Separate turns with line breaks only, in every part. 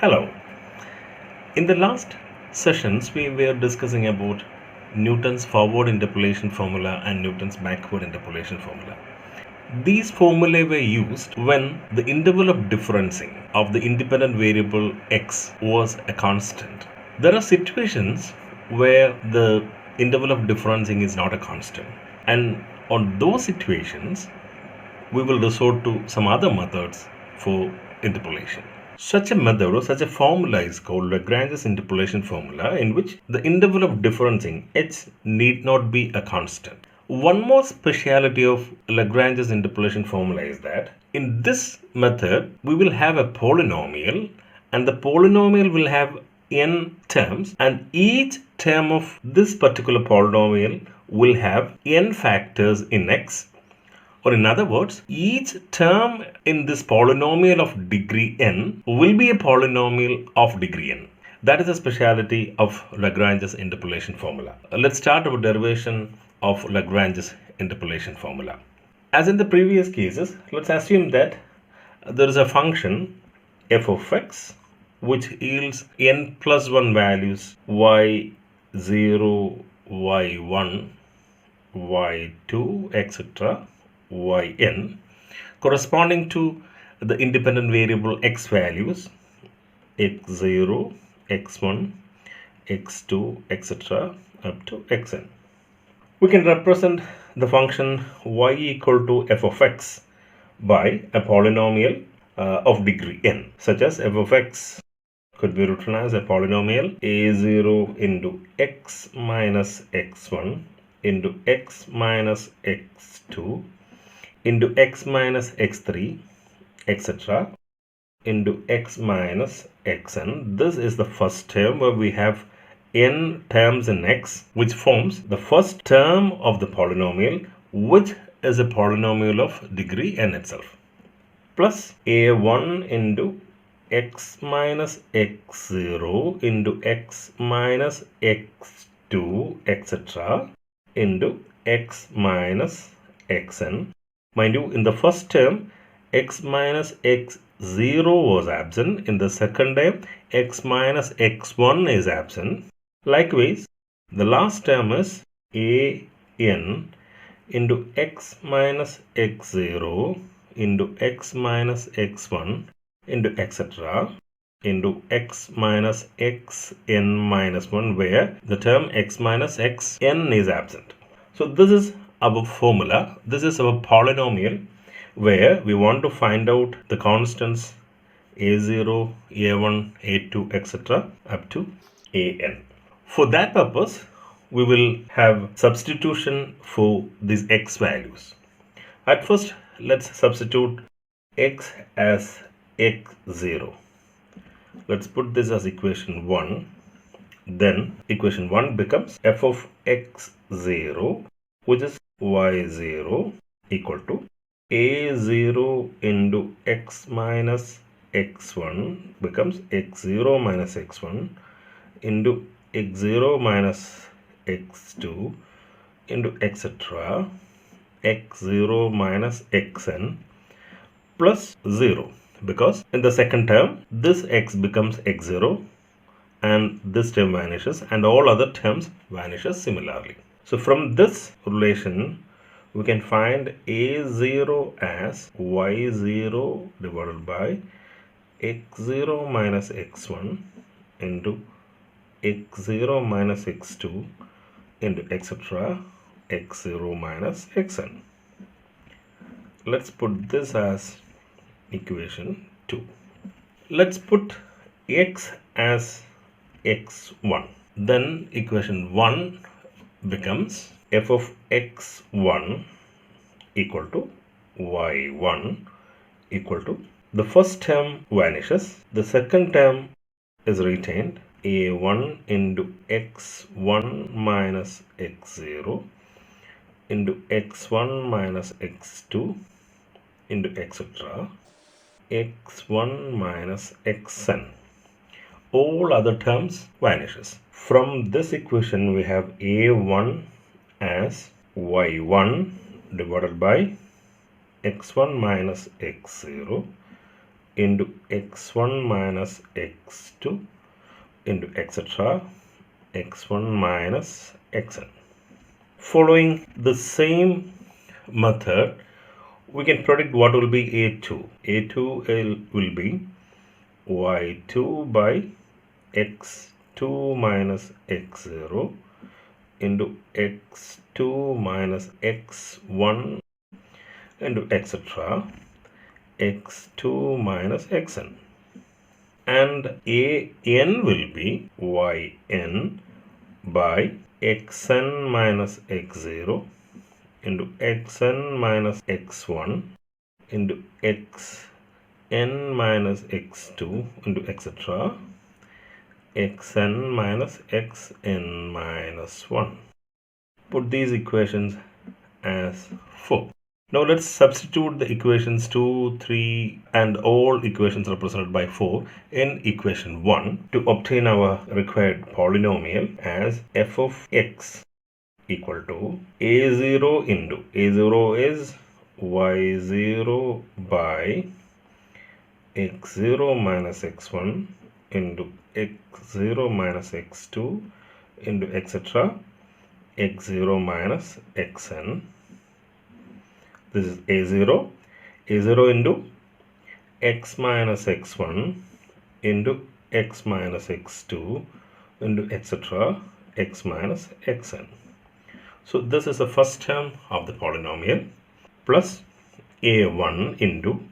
Hello. In the last sessions, we were discussing about Newton's forward interpolation formula and Newton's backward interpolation formula. These formulae were used when the interval of differencing of the independent variable x was a constant. There are situations where the interval of differencing is not a constant, and on those situations, we will resort to some other methods for interpolation. Such a method or such a formula is called Lagrange's interpolation formula, in which the interval of differencing h need not be a constant. One more speciality of Lagrange's interpolation formula is that in this method we will have a polynomial, and the polynomial will have n terms, and each term of this particular polynomial will have n factors in x. Or in other words, each term in this polynomial of degree n will be a polynomial of degree n. That is a speciality of Lagrange's interpolation formula. Let's start our derivation of Lagrange's interpolation formula. As in the previous cases, let's assume that there is a function f of x which yields n plus 1 values y0, y1, y2, etc. yn corresponding to the independent variable x values x0, x1, x2, etc. up to xn. We can represent the function y equal to f of x by a polynomial of degree n, such as f of x could be written as a polynomial a0 into x minus x1 into x minus x2 into x minus x3, etc. into x minus xn. This is the first term where we have n terms in x, which forms the first term of the polynomial, which is a polynomial of degree n itself, plus a1 into x minus x0 into x minus x2, etc. into x minus xn. Mind you, in the first term, x minus x0 was absent. In the second term, x minus x1 is absent. Likewise, the last term is an into x minus x0 into x minus x1 into etc. into x minus xn minus 1, where the term x minus xn is absent. So this is our formula. This is our polynomial where we want to find out the constants a0, a1, a2, etc. up to an. For that purpose, we will have substitution for these x values. At first, let's substitute x as x0. Let's put this as equation 1. Then equation 1 becomes f of x0, which is y0 equal to a0 into x minus x1 becomes x0 minus x1 into x0 minus x2 into etc. x0 minus xn plus 0, because in the second term this x becomes x0 and this term vanishes and all other terms vanishes similarly. So from this relation, we can find a0 as y0 divided by x0 minus x1 into x0 minus x2 into etc. x0 minus xn. Let's put this as equation 2. Let's put x as x1. Then equation 1 becomes f of x1 equal to y1 equal to, the first term vanishes, the second term is retained, a1 into x1 minus x0 into x1 minus x2 into etc. x1 minus xn. All other terms vanishes. From this equation, we have a1 as y1 divided by x1 minus x0 into x1 minus x2 into etc. x1 minus xn. Following the same method, we can predict what will be a2. a2 will be y2 by x2 minus x0 into x2 minus x1 into etc. x2 minus xn. And an will be yn by xn minus x0 into xn minus x1 into xn minus x2 into etc. xn minus xn minus 1. Put these equations as 4. Now let's substitute the equations 2, 3 and all equations represented by 4 in equation 1 to obtain our required polynomial as f of x equal to a0 into a0 is y0 by x0 minus x1 into x0 minus x2 into etc. x0 minus xn. This is a0 into x minus x1 into x minus x2 into etc. x minus xn. So this is the first term of the polynomial plus a1 into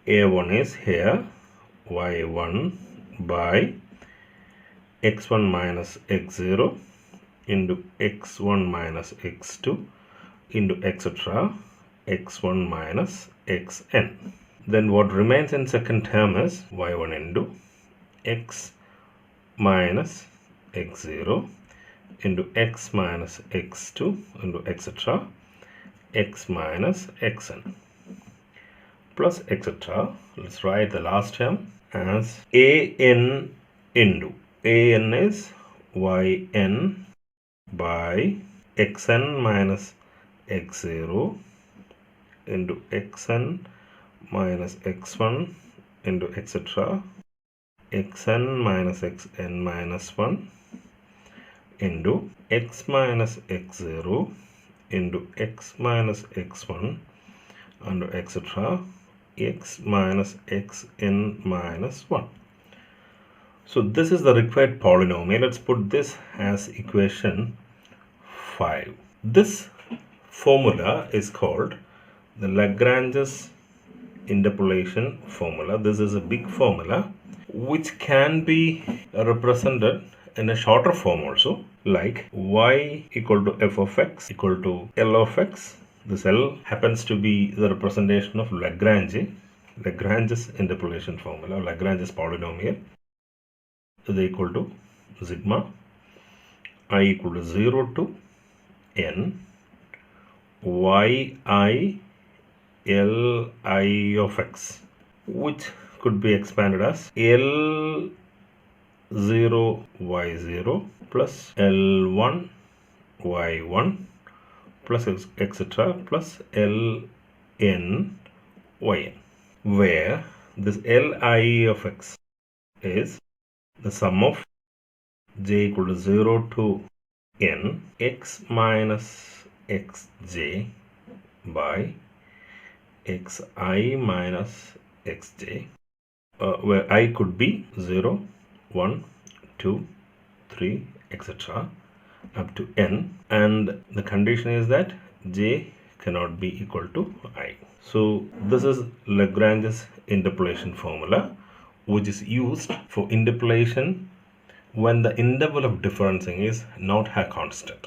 a1 is here y1 by x1 minus x0 into x1 minus x2 into etc. x1 minus xn. Then what remains in second term is y1 into x minus x0 into x minus x2 into etc. x minus xn plus etc. Let's write the last term as an into an is yn by xn minus x0 into xn minus x1 into etc. xn minus xn minus 1 into x minus x0 into x minus x1 under etc. x minus xn minus 1. So this is the required polynomial. Let's put this as equation 5. This formula is called the Lagrange's interpolation formula. This is a big formula which can be represented in a shorter form also, like y equal to f of x equal to L of x. This L happens to be the representation of Lagrange's interpolation formula, Lagrange's polynomial is equal to sigma I equal to 0 to n yi Li of x, which could be expanded as L0 y0 plus L1 y1 plus etc. plus Ln yn, where this Li of x is the sum of j equal to 0 to n x minus xj by xi minus xj, where I could be 0, 1, 2, 3, etc. up to n, and the condition is that j cannot be equal to I. So this is Lagrange's interpolation formula, which is used for interpolation when the interval of differencing is not a constant.